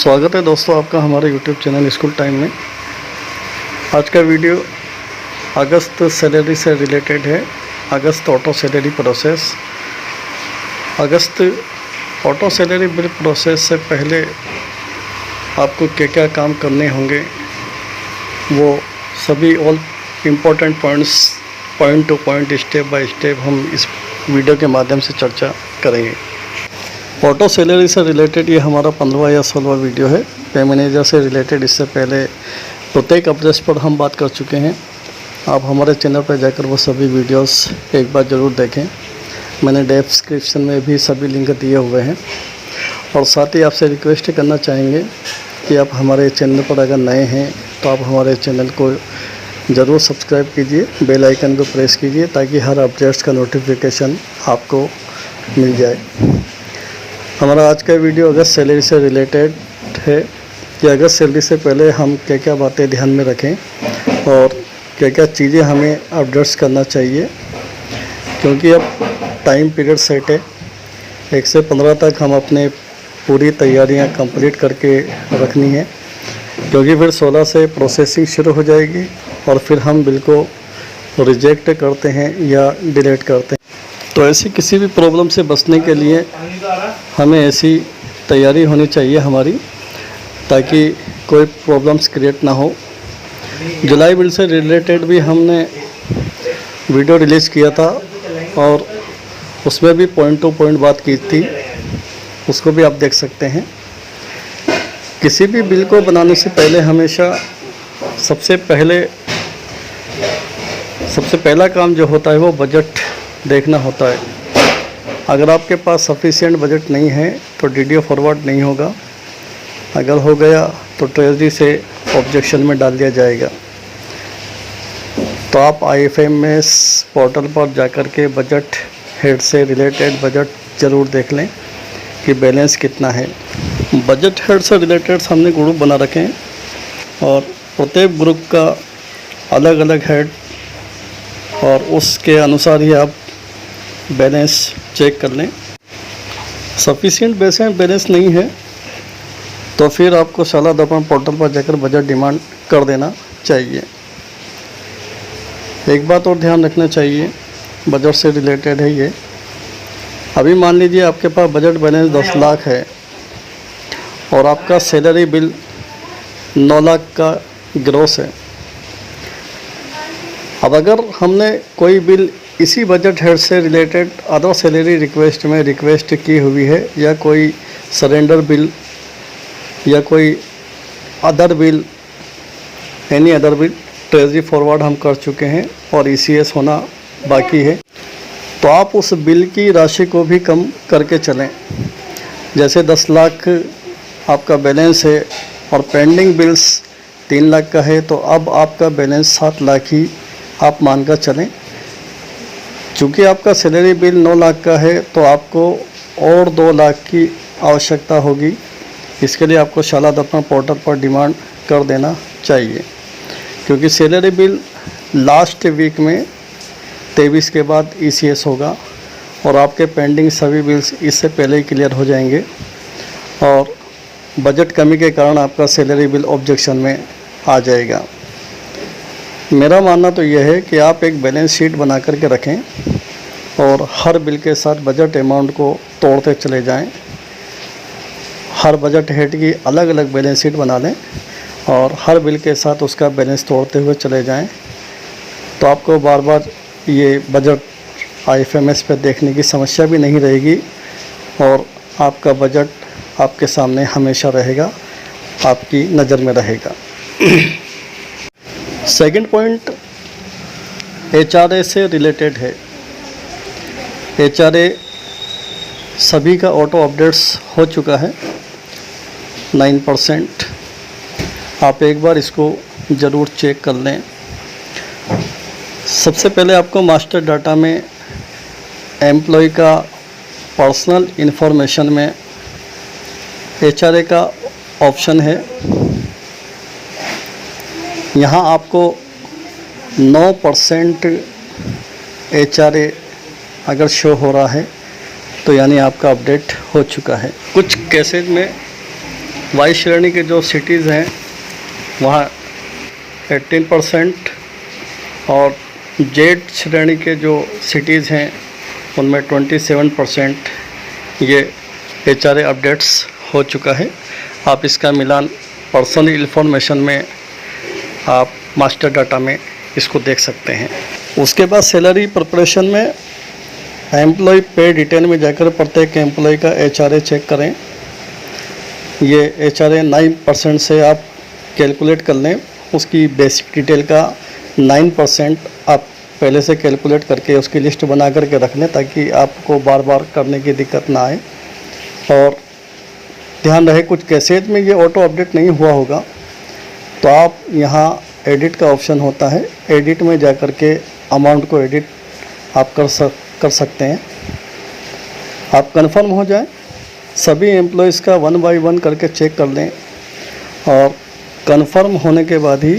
स्वागत है दोस्तों आपका हमारे YouTube चैनल स्कूल टाइम में। आज का वीडियो अगस्त सैलरी से रिलेटेड है। अगस्त ऑटो सैलरी प्रोसेस। अगस्त ऑटो सैलरी बिल प्रोसेस से पहले आपको क्या क्या काम करने होंगे, वो सभी all important points point two point step by step हम इस वीडियो के माध्यम से चर्चा करेंगे। ऑटो सैलरी से रिलेटेड ये हमारा 15वां या 16वां वीडियो है। पे मैनेजर से रिलेटेड इससे पहले प्रत्येक अपडेट्स पर हम बात कर चुके हैं। आप हमारे चैनल पर जाकर वो सभी वीडियोस एक बार ज़रूर देखें। मैंने डिस्क्रिप्शन में भी सभी लिंक दिए हुए हैं। और साथ ही आपसे रिक्वेस्ट करना चाहेंगे कि आप हमारे चैनल पर अगर नए हैं तो आप हमारे चैनल को ज़रूर सब्सक्राइब कीजिए, बेल आइकन को प्रेस कीजिए ताकि हर अपडेट्स का नोटिफिकेशन आपको मिल जाए। हमारा आज का वीडियो अगस्त सैलरी से रिलेटेड है कि अगस्त सैलरी से पहले हम क्या क्या बातें ध्यान में रखें और क्या क्या चीज़ें हमें अपडेट्स करना चाहिए, क्योंकि अब टाइम पीरियड सेट है। 1 से 15 तक हम अपने पूरी तैयारियां कंप्लीट करके रखनी है, क्योंकि फिर 16 से प्रोसेसिंग शुरू हो जाएगी और फिर हम बिल को रिजेक्ट करते हैं या डिलीट करते हैं। तो ऐसी किसी भी प्रॉब्लम से बचने के लिए हमें ऐसी तैयारी होनी चाहिए हमारी, ताकि कोई प्रॉब्लम्स क्रिएट ना हो। जुलाई बिल से रिलेटेड भी हमने वीडियो रिलीज़ किया था और उसमें भी पॉइंट टू पॉइंट बात की थी, उसको भी आप देख सकते हैं। किसी भी बिल को बनाने से पहले हमेशा सबसे पहला काम जो होता है वो बजट देखना होता है। अगर आपके पास सफिशिएंट बजट नहीं है तो डीडीओ फॉरवर्ड नहीं होगा। अगर हो गया तो ट्रेजरी से ऑब्जेक्शन में डाल दिया जाएगा। तो आप IFMS पोर्टल पर जाकर के बजट हेड से रिलेटेड बजट ज़रूर देख लें कि बैलेंस कितना है। बजट हेड से रिलेटेड हमने ग्रुप बना रखे हैं और प्रत्येक ग्रुप का अलग अलग हेड, और उसके अनुसार ही आप बैलेंस चेक कर लें। सफिशिएंट बैलेंस नहीं है तो फिर आपको शाला दर्पण पोर्टल पर जाकर बजट डिमांड कर देना चाहिए। एक बात और ध्यान रखना चाहिए, बजट से रिलेटेड है ये। अभी मान लीजिए आपके पास बजट बैलेंस 10 लाख है और आपका सैलरी बिल 9 लाख का ग्रॉस है। अब अगर हमने कोई बिल इसी बजट हेड से रिलेटेड अदर सैलरी रिक्वेस्ट में रिक्वेस्ट की हुई है, या कोई सरेंडर बिल या कोई other bill, any other bill treasury forward हम कर चुके हैं और ECS होना बाकी है, तो आप उस बिल की राशि को भी कम करके चलें। जैसे 10 लाख आपका बैलेंस है और पेंडिंग बिल्स 3 लाख का है, तो अब आपका बैलेंस 7 लाख ही आप मानकर चलें। चूँकि आपका सैलरी बिल 9 लाख का है तो आपको और 2 लाख की आवश्यकता होगी। इसके लिए आपको शाला दर्पण पोर्टल पर डिमांड कर देना चाहिए, क्योंकि सैलरी बिल लास्ट वीक में 23 के बाद ECS होगा और आपके पेंडिंग सभी बिल्स इससे पहले ही क्लियर हो जाएंगे और बजट कमी के कारण आपका सैलरी बिल ऑब्जेक्शन में आ जाएगा। मेरा मानना तो यह है कि आप एक बैलेंस शीट बना करके रखें और हर बिल के साथ बजट अमाउंट को तोड़ते चले जाएं। हर बजट हेड की अलग अलग बैलेंस शीट बना लें और हर बिल के साथ उसका बैलेंस तोड़ते हुए चले जाएं, तो आपको बार बार ये बजट IFMS पे देखने की समस्या भी नहीं रहेगी और आपका बजट आपके सामने हमेशा रहेगा, आपकी नज़र में रहेगा। सेकंड पॉइंट HRA से रिलेटेड है। HRA सभी का ऑटो अपडेट्स हो चुका है 9%। आप एक बार इसको ज़रूर चेक कर लें। सबसे पहले आपको मास्टर डाटा में एम्प्लॉय का पर्सनल इन्फॉर्मेशन में HRA का ऑप्शन है। यहाँ आपको 9% HRA अगर शो हो रहा है तो यानी आपका अपडेट हो चुका है। कुछ केसेज में वाई श्रेणी के जो सिटीज़ हैं वहाँ 18% और जेड श्रेणी के जो सिटीज़ हैं उनमें 27% ये HRA अपडेट्स हो चुका है। आप इसका मिलान पर्सनल इन्फॉर्मेशन में आप मास्टर डाटा में इसको देख सकते हैं। उसके बाद सैलरी प्रिपरेशन में एम्प्लॉय पे डिटेल में जाकर प्रत्येक एम्प्लॉय का HRA चेक करें। ये HRA 9% से आप कैलकुलेट कर लें। उसकी बेसिक डिटेल का 9% आप पहले से कैलकुलेट करके उसकी लिस्ट बना करके रख लें ताकि आपको बार बार करने की दिक्कत ना आए। और ध्यान रहे कुछ केसेज में ये ऑटो अपडेट नहीं हुआ होगा तो आप यहाँ एडिट का ऑप्शन होता है, एडिट में जा कर के अमाउंट को एडिट आप कर सकते हैं। आप कंफर्म हो जाए, सभी एम्प्लॉयज़ का 1 बाय 1 करके चेक कर लें और कंफर्म होने के बाद ही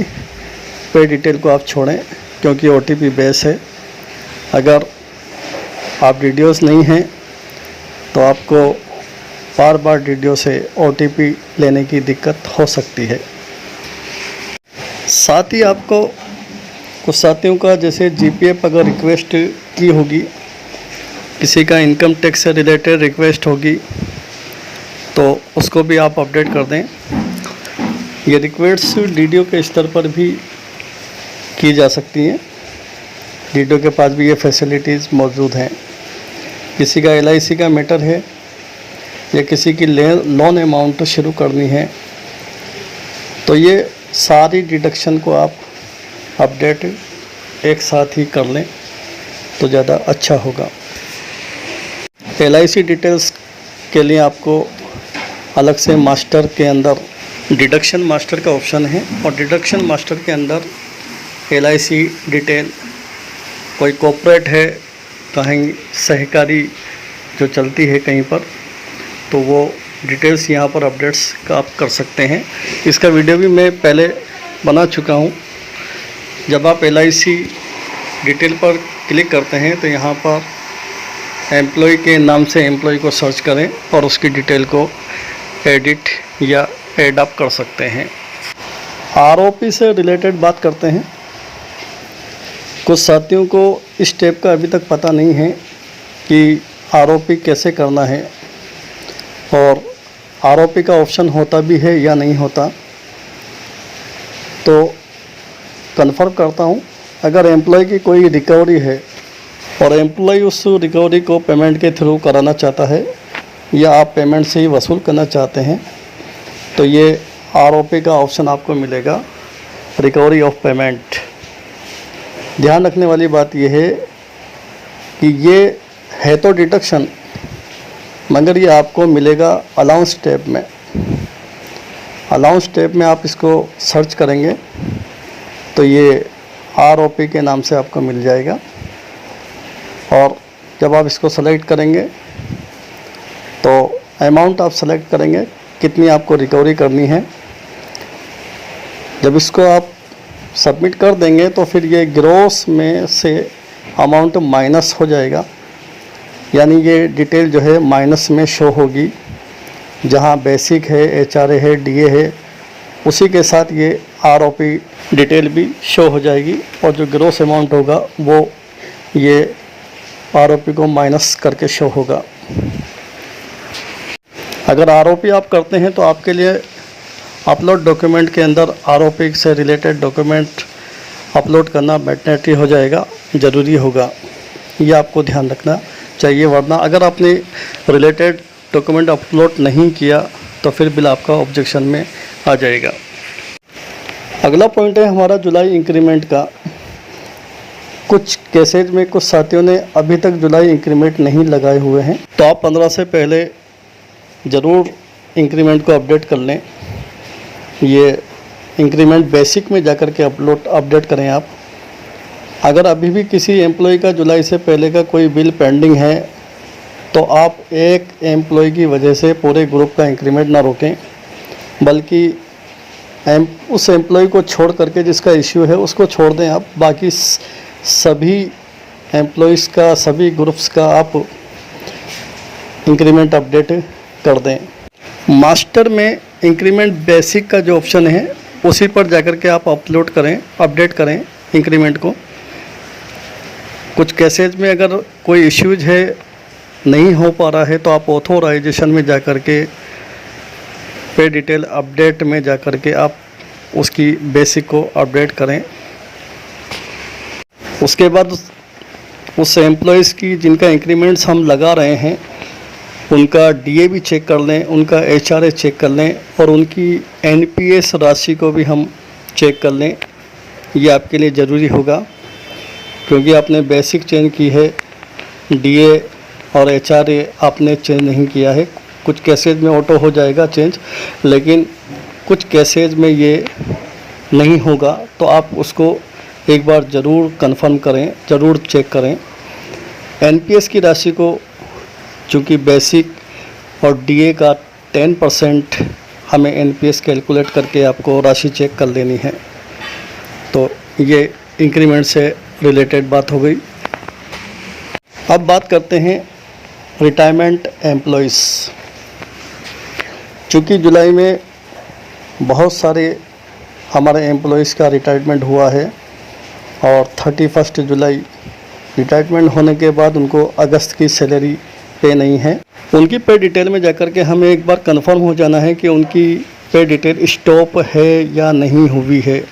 पे डिटेल को आप छोड़ें, क्योंकि OTP बेस है। अगर आप DDoS नहीं हैं तो आपको बार बार DDoS से OTP लेने की दिक्कत हो सकती है। साथ ही आपको कुछ साथियों का जैसे GPF अगर रिक्वेस्ट की होगी, किसी का इनकम टैक्स से रिलेटेड रिक्वेस्ट होगी तो उसको भी आप अपडेट कर दें। ये रिक्वेस्ट DDO के स्तर पर भी की जा सकती हैं। DDO के पास भी ये फैसिलिटीज़ मौजूद हैं। किसी का LIC का मैटर है या किसी की लोन अमाउंट शुरू करनी है तो ये सारी डिडक्शन को आप अपडेट एक साथ ही कर लें तो ज़्यादा अच्छा होगा। LIC डिटेल्स के लिए आपको अलग से मास्टर के अंदर डिडक्शन मास्टर का ऑप्शन है और डिडक्शन मास्टर के अंदर LIC डिटेल, कोई कॉर्पोरेट है, कहीं सहकारी जो चलती है कहीं पर, तो वो डिटेल्स यहाँ पर अपडेट्स का आप कर सकते हैं। इसका वीडियो भी मैं पहले बना चुका हूँ। जब आप LIC डिटेल पर क्लिक करते हैं तो यहाँ पर एम्प्लॉय के नाम से एम्प्लॉय को सर्च करें और उसकी डिटेल को एडिट या ऐड अप कर सकते हैं। ROP से रिलेटेड बात करते हैं। कुछ साथियों को इस स्टेप का अभी तक पता नहीं है कि ROP कैसे करना है और ROP का ऑप्शन होता भी है या नहीं होता। तो कन्फर्म करता हूँ, अगर एम्प्लॉय की कोई रिकवरी है और एम्प्लॉय उस रिकवरी को पेमेंट के थ्रू कराना चाहता है या आप पेमेंट से ही वसूल करना चाहते हैं तो ये ROP का ऑप्शन आपको मिलेगा, रिकवरी ऑफ पेमेंट। ध्यान रखने वाली बात यह है कि ये है तो डिडक्शन, मगर ये आपको मिलेगा अलाउंस टैब में। अलाउंस टैब में आप इसको सर्च करेंगे तो ये ROP के नाम से आपको मिल जाएगा और जब आप इसको सेलेक्ट करेंगे तो अमाउंट आप सेलेक्ट करेंगे कितनी आपको रिकवरी करनी है। जब इसको आप सबमिट कर देंगे तो फिर ये ग्रॉस में से अमाउंट माइनस हो जाएगा, यानी ये डिटेल जो है माइनस में शो होगी। जहाँ बेसिक है, HRA है, DA है, उसी के साथ ये ROP डिटेल भी शो हो जाएगी और जो ग्रॉस अमाउंट होगा वो ये ROP को माइनस करके शो होगा। अगर ROP आप करते हैं तो आपके लिए अपलोड डॉक्यूमेंट के अंदर ROP से रिलेटेड डॉक्यूमेंट अपलोड करना मैंडेटरी हो जाएगा, ज़रूरी होगा। ये आपको ध्यान रखना चाहिए, वरना अगर आपने रिलेटेड डॉक्यूमेंट अपलोड नहीं किया तो फिर बिल आपका ऑब्जेक्शन में आ जाएगा। अगला पॉइंट है हमारा जुलाई इंक्रीमेंट का। कुछ केसेज में कुछ साथियों ने अभी तक जुलाई इंक्रीमेंट नहीं लगाए हुए हैं, तो आप 15 से पहले ज़रूर इंक्रीमेंट को अपडेट कर लें। ये इंक्रीमेंट बेसिक में जाकर के अपडेट करें आप। अगर अभी भी किसी एम्प्लॉय का जुलाई से पहले का कोई बिल पेंडिंग है तो आप एक एम्प्लॉय की वजह से पूरे ग्रुप का इंक्रीमेंट ना रोकें, बल्कि उस एम्प्लॉय को छोड़ करके जिसका इश्यू है उसको छोड़ दें आप। बाकी सभी एम्प्लॉयज़ का, सभी ग्रुप्स का आप इंक्रीमेंट अपडेट कर दें। मास्टर में इंक्रीमेंट बेसिक का जो ऑप्शन है उसी पर जाकर के आप अपलोड करें, अपडेट करें इंक्रीमेंट को। कुछ केसेज में अगर कोई इश्यूज है, नहीं हो पा रहा है, तो आप ऑथोराइजेशन में जाकर के पे डिटेल अपडेट में जाकर के आप उसकी बेसिक को अपडेट करें। उसके बाद उस एम्प्लॉयज़ की जिनका इंक्रीमेंट्स हम लगा रहे हैं उनका डीए भी चेक कर लें, उनका एचआरए चेक कर लें और उनकी एनपीएस राशि को भी हम चेक कर लें। ये आपके लिए ज़रूरी होगा क्योंकि आपने बेसिक चेंज की है, डीए और एचआरए आपने चेंज नहीं किया है। कुछ केसेज में ऑटो हो जाएगा चेंज, लेकिन कुछ केसेज में ये नहीं होगा, तो आप उसको एक बार ज़रूर कंफर्म करें, ज़रूर चेक करें। एनपीएस की राशि को चूँकि बेसिक और डीए का 10% हमें एनपीएस कैलकुलेट करके आपको राशि चेक कर लेनी है। तो ये इंक्रीमेंट से रिलेटेड बात हो गई। अब बात करते हैं रिटायरमेंट एम्प्लॉयज़। चूँकि जुलाई में बहुत सारे हमारे एम्प्लॉयज़ का रिटायरमेंट हुआ है और 31 जुलाई रिटायरमेंट होने के बाद उनको अगस्त की सैलरी पे नहीं है। उनकी पे डिटेल में जाकर के हमें एक बार कंफर्म हो जाना है कि उनकी पे डिटेल स्टॉप है या नहीं हुई है।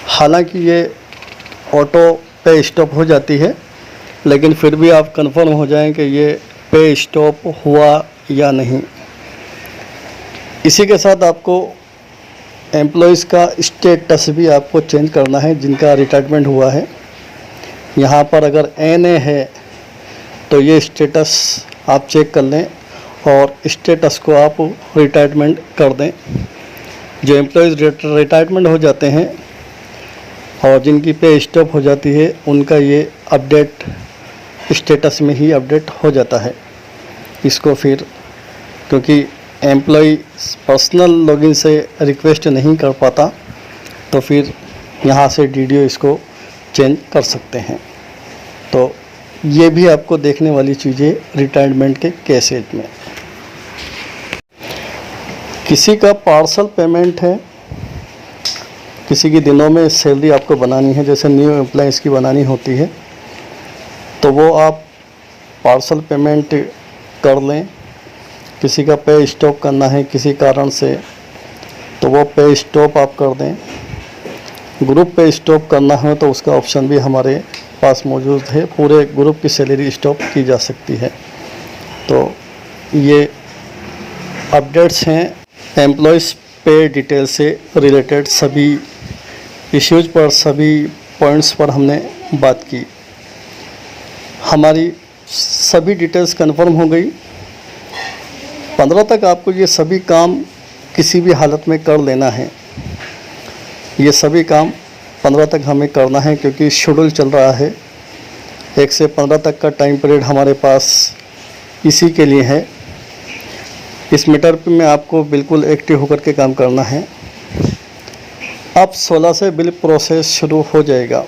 हालांकि ये ऑटो पे स्टॉप हो जाती है, लेकिन फिर भी आप कंफर्म हो जाएं कि ये पे स्टॉप हुआ या नहीं। इसी के साथ आपको एम्प्लॉयज़ का स्टेटस भी आपको चेंज करना है जिनका रिटायरमेंट हुआ है। यहाँ पर अगर एनए है तो ये स्टेटस आप चेक कर लें और स्टेटस को आप रिटायरमेंट कर दें। जो एम्प्लॉयज़ रिटायरमेंट हो जाते हैं और जिनकी पे स्टॉप हो जाती है उनका ये अपडेट स्टेटस में ही अपडेट हो जाता है। इसको फिर क्योंकि एम्प्लॉय पर्सनल लॉगिन से रिक्वेस्ट नहीं कर पाता, तो फिर यहाँ से डीडीओ इसको चेंज कर सकते हैं। तो ये भी आपको देखने वाली चीज़ें रिटायरमेंट के केसेज में। किसी का पार्सल पेमेंट है, किसी की दिनों में सैलरी आपको बनानी है, जैसे न्यू एम्प्लॉयज़ की बनानी होती है, तो वो आप पार्सल पेमेंट कर लें। किसी का पे स्टॉप करना है किसी कारण से, तो वो पे स्टॉप आप कर दें। ग्रुप पे स्टॉप करना है तो उसका ऑप्शन भी हमारे पास मौजूद है, पूरे ग्रुप की सैलरी स्टॉप की जा सकती है। तो ये अपडेट्स हैं एम्प्लॉयज़ पे डिटेल से रिलेटेड। सभी इश्यूज़ पर, सभी पॉइंट्स पर हमने बात की। हमारी सभी डिटेल्स कंफर्म हो गई। 15 तक आपको ये सभी काम किसी भी हालत में कर लेना है। ये सभी काम 15 तक हमें करना है क्योंकि शेड्यूल चल रहा है। 1 से 15 तक का टाइम पीरियड हमारे पास इसी के लिए है। इस मैटर पे में आपको बिल्कुल एक्टिव होकर के काम करना है। अब 16 से बिल प्रोसेस शुरू हो जाएगा।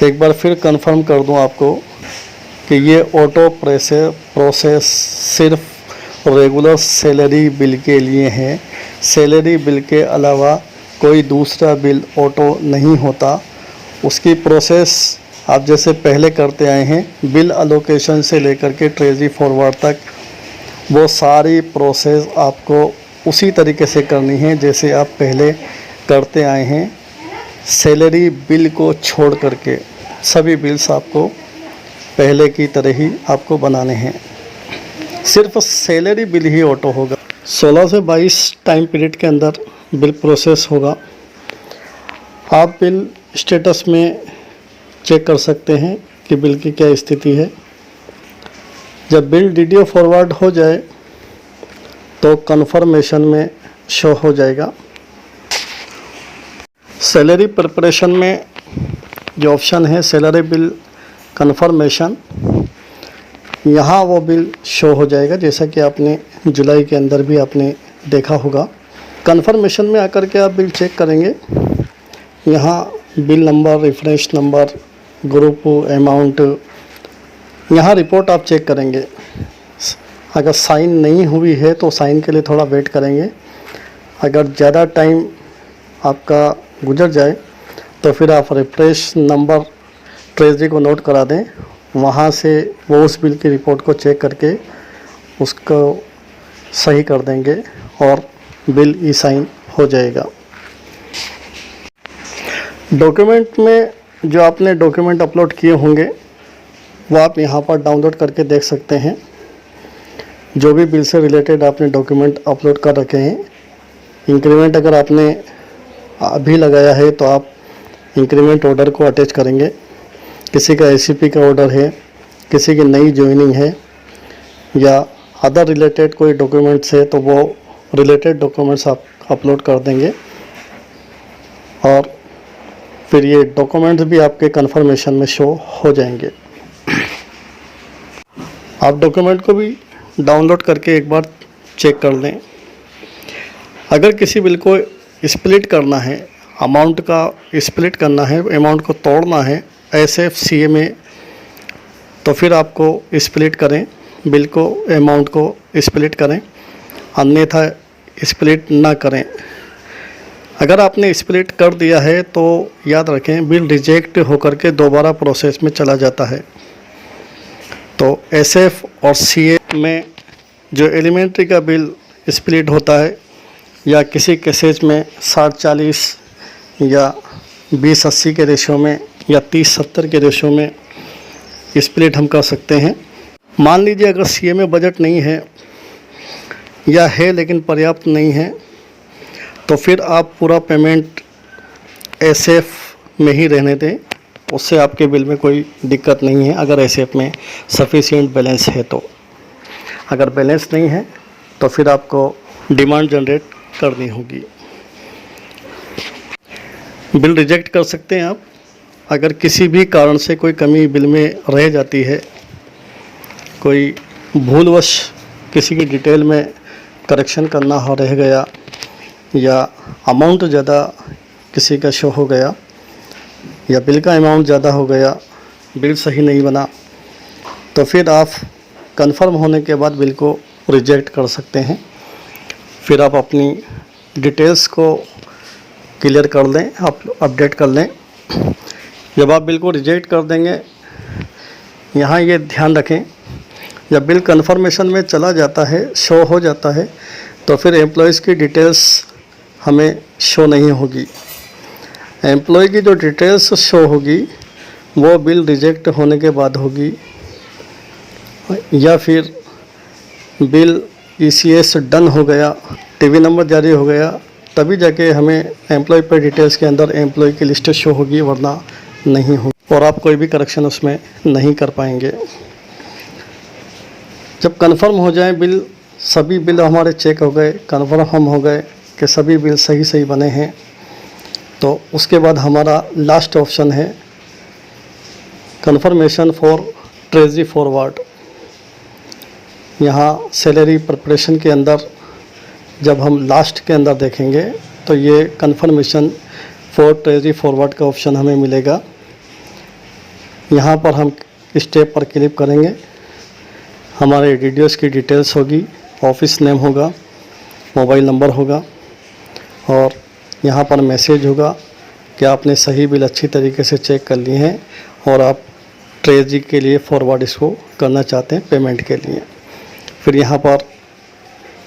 एक बार फिर कंफर्म कर दूं आपको कि ये ऑटो प्रोसेस सिर्फ रेगुलर सैलरी बिल के लिए है। सैलरी बिल के अलावा कोई दूसरा बिल ऑटो नहीं होता। उसकी प्रोसेस आप जैसे पहले करते आए हैं, बिल अलोकेशन से लेकर के ट्रेजरी फॉरवर्ड तक, वो सारी प्रोसेस आपको उसी तरीके से करनी है जैसे आप पहले करते आए हैं। सैलरी बिल को छोड़ करके सभी बिल्स आपको पहले की तरह ही आपको बनाने हैं। सिर्फ सैलरी बिल ही ऑटो होगा। 16 से 22 टाइम पीरियड के अंदर बिल प्रोसेस होगा। आप बिल स्टेटस में चेक कर सकते हैं कि बिल की क्या स्थिति है। जब बिल डीडीओ फॉरवर्ड हो जाए तो कंफर्मेशन में शो हो जाएगा। सैलरी प्रिपरेशन में जो ऑप्शन है सैलरी बिल कंफर्मेशन, यहाँ वो बिल शो हो जाएगा जैसा कि आपने जुलाई के अंदर भी आपने देखा होगा। कंफर्मेशन में आकर के आप बिल चेक करेंगे। यहाँ bill number, reference number, group, amount, यहाँ रिपोर्ट आप चेक करेंगे। अगर साइन नहीं हुई है तो साइन के लिए थोड़ा वेट करेंगे। अगर ज़्यादा टाइम आपका गुजर जाए तो फिर आप रिफ्रेश नंबर ट्रेजरी को नोट करा दें, वहाँ से वो उस बिल की रिपोर्ट को चेक करके उसको सही कर देंगे और बिल ई साइन हो जाएगा। डॉक्यूमेंट में जो आपने डॉक्यूमेंट अपलोड किए होंगे वो आप यहाँ पर डाउनलोड करके देख सकते हैं। जो भी बिल से रिलेटेड आपने डॉक्यूमेंट अपलोड कर रखे हैं, इंक्रीमेंट अगर आपने अभी लगाया है तो आप इंक्रीमेंट ऑर्डर को अटैच करेंगे। किसी का एसीपी का ऑर्डर है, किसी की नई ज्वाइनिंग है या अदर रिलेटेड कोई डॉक्यूमेंट्स है तो वो रिलेटेड डॉक्यूमेंट्स आप अपलोड कर देंगे और फिर ये डॉक्यूमेंट्स भी आपके कंफर्मेशन में शो हो जाएंगे। आप डॉक्यूमेंट को भी डाउनलोड करके एक बार चेक कर लें। अगर किसी बिल को स्प्लिट करना है, अमाउंट का स्प्लिट करना है, अमाउंट को तोड़ना है एसएफसीए में, तो फिर आपको स्प्लिट करें, बिल को अमाउंट को स्प्लिट करें, अन्यथा स्प्लिट ना करें। अगर आपने स्प्लिट कर दिया है तो याद रखें बिल रिजेक्ट होकर के दोबारा प्रोसेस में चला जाता है। तो एसएफ और सीए में जो एलिमेंट्री का बिल स्प्लिट होता है या किसी केसेज में 60-40 या 20-80 के रेशो में या 30-70 के रेशो में स्प्लिट हम कर सकते हैं। मान लीजिए अगर सीए में बजट नहीं है या है लेकिन पर्याप्त नहीं है तो फिर आप पूरा पेमेंट एसएफ में ही रहने दें, उससे आपके बिल में कोई दिक्कत नहीं है अगर एसएफ में सफिशिएंट बैलेंस है तो। अगर बैलेंस नहीं है तो फिर आपको डिमांड जनरेट करनी होगी। बिल रिजेक्ट कर सकते हैं आप अगर किसी भी कारण से कोई कमी बिल में रह जाती है, कोई भूलवश किसी की डिटेल में करेक्शन करना हो रह गया या अमाउंट ज़्यादा किसी का शो हो गया या बिल का अमाउंट ज़्यादा हो गया, बिल सही नहीं बना, तो फिर आप कंफर्म होने के बाद बिल को रिजेक्ट कर सकते हैं। फिर आप अपनी डिटेल्स को क्लियर कर लें, आप अपडेट कर लें। जब आप बिल को रिजेक्ट कर देंगे, यहाँ ये ध्यान रखें, जब बिल कंफर्मेशन में चला जाता है, शो हो जाता है, तो फिर एम्प्लॉयज़ की डिटेल्स हमें शो नहीं होगी। एम्प्लॉय की जो डिटेल्स शो होगी वो बिल रिजेक्ट होने के बाद होगी या फिर बिल ईसीएस डन हो गया, टीवी नंबर जारी हो गया, तभी जाके हमें एम्प्लॉय पे डिटेल्स के अंदर एम्प्लॉय की लिस्ट शो होगी, वरना नहीं होगी और आप कोई भी करेक्शन उसमें नहीं कर पाएंगे। जब कंफर्म हो जाए बिल, सभी बिल हमारे चेक हो गए, कंफर्म हो गए कि सभी बिल सही बने हैं, तो उसके बाद हमारा लास्ट ऑप्शन है कंफर्मेशन फॉर ट्रेजरी फॉरवर्ड। यहाँ सैलरी प्रिपरेशन के अंदर जब हम लास्ट के अंदर देखेंगे तो ये कंफर्मेशन फॉर ट्रेजरी फॉरवर्ड का ऑप्शन हमें मिलेगा। यहाँ पर हम स्टेप पर क्लिक करेंगे, हमारे डीडीओस की डिटेल्स होगी, ऑफिस नेम होगा, मोबाइल नंबर होगा और यहाँ पर मैसेज होगा कि आपने सही बिल अच्छी तरीके से चेक कर लिए हैं और आप ट्रेजरी के लिए फॉरवर्ड इसको करना चाहते हैं पेमेंट के लिए। फिर यहाँ पर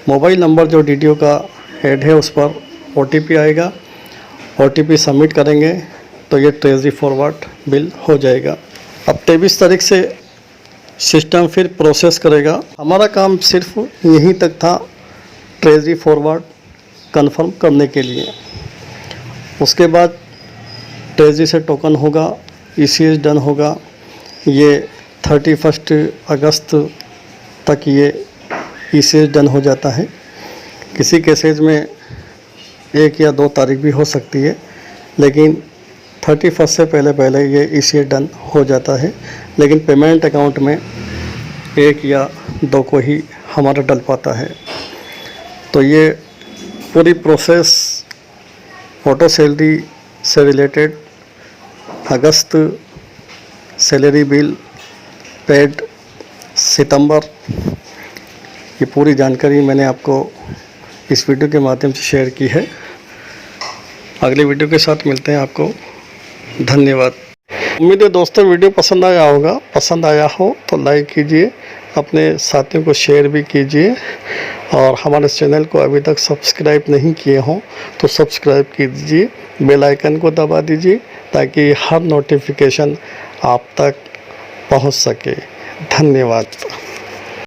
मोबाइल नंबर जो डीडीओ का ऐड है उस पर ओटीपी आएगा, ओटीपी सबमिट करेंगे तो ये ट्रेजरी फॉरवर्ड बिल हो जाएगा। अब 23 तारीख से सिस्टम फिर प्रोसेस करेगा। हमारा काम सिर्फ यहीं तक था, ट्रेजरी फॉरवर्ड कंफर्म करने के लिए। उसके बाद ट्रेजरी से टोकन होगा, ईसीएस डन होगा। ये 31 अगस्त तक ये ईसीएस डन हो जाता है। किसी केसेज में 1 या 2 तारीख भी हो सकती है, लेकिन 31 से पहले ये ईसीएस डन हो जाता है। लेकिन पेमेंट अकाउंट में 1 या 2 को ही हमारा डल पाता है। तो ये पूरी प्रोसेस ऑटो सैलरी से रिलेटेड अगस्त सैलरी बिल पेड सितंबर की पूरी जानकारी मैंने आपको इस वीडियो के माध्यम से शेयर की है। अगले वीडियो के साथ मिलते हैं आपको। धन्यवाद। उम्मीद है दोस्तों वीडियो पसंद आया होगा। पसंद आया हो तो लाइक कीजिए, अपने साथियों को शेयर भी कीजिए, और हमारे चैनल को अभी तक सब्सक्राइब नहीं किए हों तो सब्सक्राइब कीजिए, बेल आइकन को दबा दीजिए ताकि हर नोटिफिकेशन आप तक पहुंच सके। धन्यवाद।